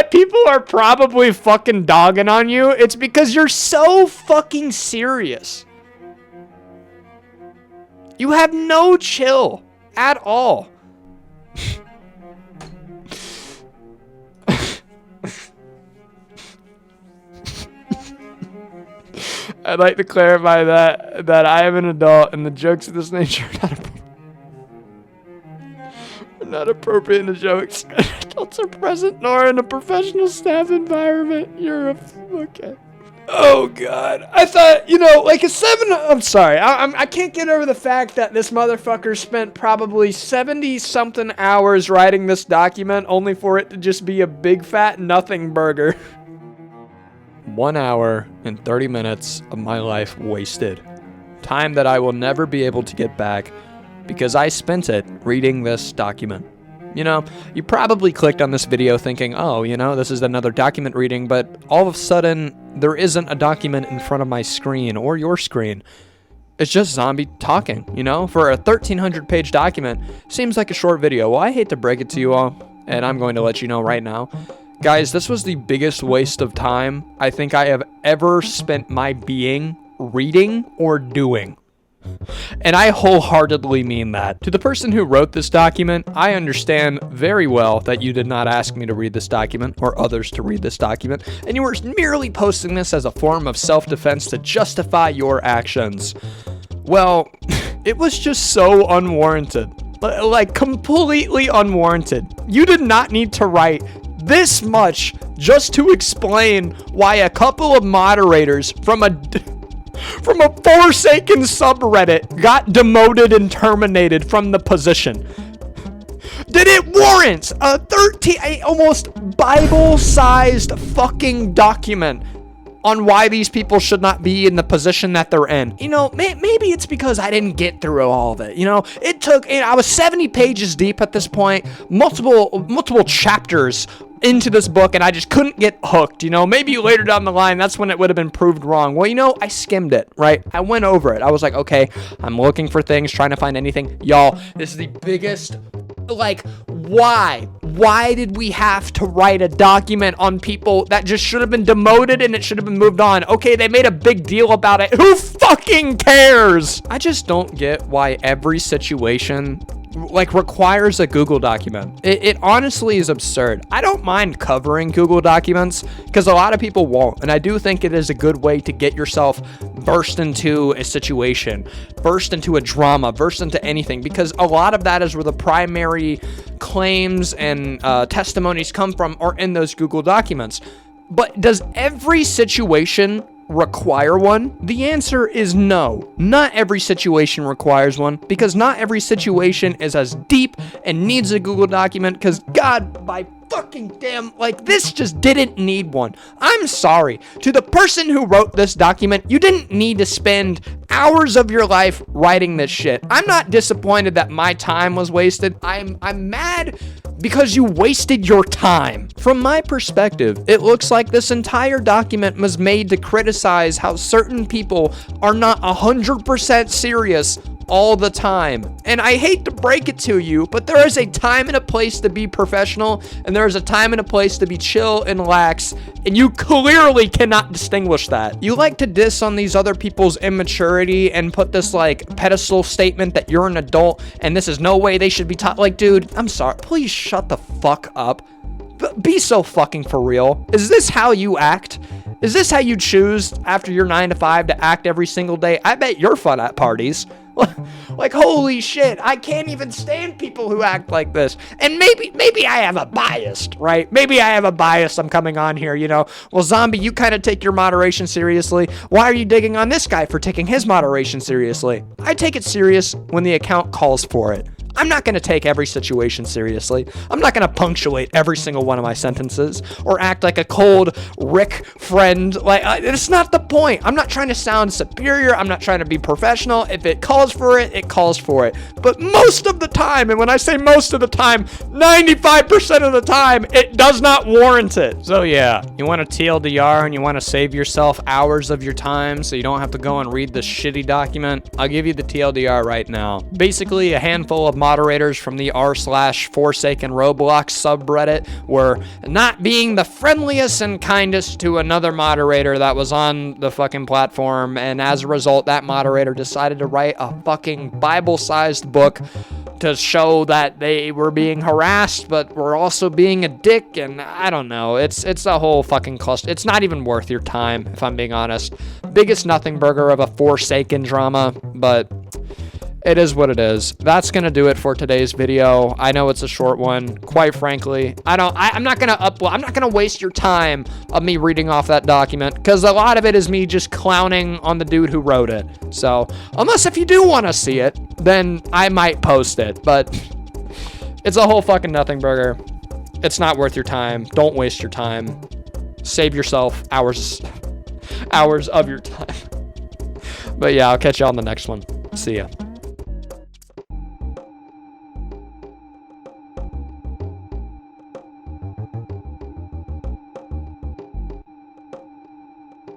that people are probably fucking dogging on you, it's because you're so fucking serious. You have no chill at all. I'd like to clarify that I am an adult and the jokes of this nature are not appropriate in the jokes. Adults are present nor in a professional staff environment. Okay. Oh God. I thought, like a 7, I'm sorry. I can't get over the fact that this motherfucker spent probably 70 something hours writing this document only for it to just be a big fat nothing burger. 1 hour and 30 minutes of my life wasted. Time that I will never be able to get back because I spent it reading this document. You probably clicked on this video thinking, oh, this is another document reading, but all of a sudden there isn't a document in front of my screen or your screen. It's just Zombiey talking, for a 1,300 page document. Seems like a short video. Well, I hate to break it to you all, and I'm going to let you know right now. Guys, this was the biggest waste of time I think I have ever spent my being reading or doing. And I wholeheartely mean that. To the person who wrote this document, I understand very well that you did not ask me to read this document or others to read this document, and you were merely posting this as a form of self-defense to justify your actions. Well, it was just so unwarranted. Like, completely unwarranted. You did not need to write this much just to explain why a couple of moderators from a forsaken subreddit got demoted and terminated from the position. Did it warrant a almost Bible-sized fucking document on why these people should not be in the position that they're in? Maybe it's because I didn't get through all of it. It took, I was 70 pages deep at this point, multiple chapters into this book, and I just couldn't get hooked. Maybe later down the line, that's when it would have been proved wrong. Well, I skimmed it, right? I went over it. I was like, okay, I'm looking for things, trying to find anything. Y'all, this is the biggest, why? Why did we have to write a document on people that just should have been demoted and it should have been moved on? Okay, they made a big deal about it. Who fucking cares? I just don't get why every situation requires a Google document. It honestly is absurd. I don't mind covering Google documents because a lot of people won't, and I do think it is a good way to get yourself versed into a situation, versed into a drama, versed into anything, because a lot of that is where the primary claims and testimonies come from, are in those Google documents. But does every situation require one? The answer is no. Not every situation requires one, because not every situation is as deep and needs a Google document, because God, by fucking damn, this just didn't need one. I'm sorry. To the person who wrote this document, you didn't need to spend hours of your life writing this shit. I'm not disappointed that my time was wasted. I'm mad because you wasted your time. From my perspective, it looks like this entire document was made to criticize how certain people are not 100% serious all the time. And I hate to break it to you, but there is a time and a place to be professional, and there is a time and a place to be chill and lax, and you clearly cannot distinguish that. You like to diss on these other people's immaturity and put this pedestal statement that you're an adult and this is no way they should be taught. Dude, I'm sorry, please shut the fuck up. Be so fucking for real. Is this how you act? Is this how you choose after your 9 to 5 to act every single day? I bet you're fun at parties. Holy shit, I can't even stand people who act like this. And maybe I have a bias, right? Maybe I have a bias. I'm coming on here, Well, Zombiey, you kind of take your moderation seriously. Why are you digging on this guy for taking his moderation seriously? I take it serious when the account calls for it. I'm not going to take every situation seriously. I'm not going to punctuate every single one of my sentences or act like a cold Rick friend. It's not the point. I'm not trying to sound superior. I'm not trying to be professional. If it calls for it, it calls for it. But most of the time, and when I say most of the time, 95% of the time, it does not warrant it. So yeah, you want a TLDR and you want to save yourself hours of your time so you don't have to go and read this shitty document? I'll give you the TLDR right now. Basically, a handful of moderators from the r/Forsaken Roblox subreddit were not being the friendliest and kindest to another moderator that was on the fucking platform, and as a result, that moderator decided to write a fucking Bible-sized book to show that they were being harassed, but were also being a dick, and I don't know. It's a whole fucking cluster. It's not even worth your time, if I'm being honest. Biggest nothing burger of a Forsaken drama, but it is what it is. That's gonna do it for today's video. I know it's a short one. Quite frankly, I'm not gonna waste your time of me reading off that document, because a lot of it is me just clowning on the dude who wrote it. So unless if you do want to see it, then I might post it, but it's a whole fucking nothing burger. It's not worth your time. Don't waste your time. Save yourself hours of your time. But yeah, I'll catch you on the next one. See ya.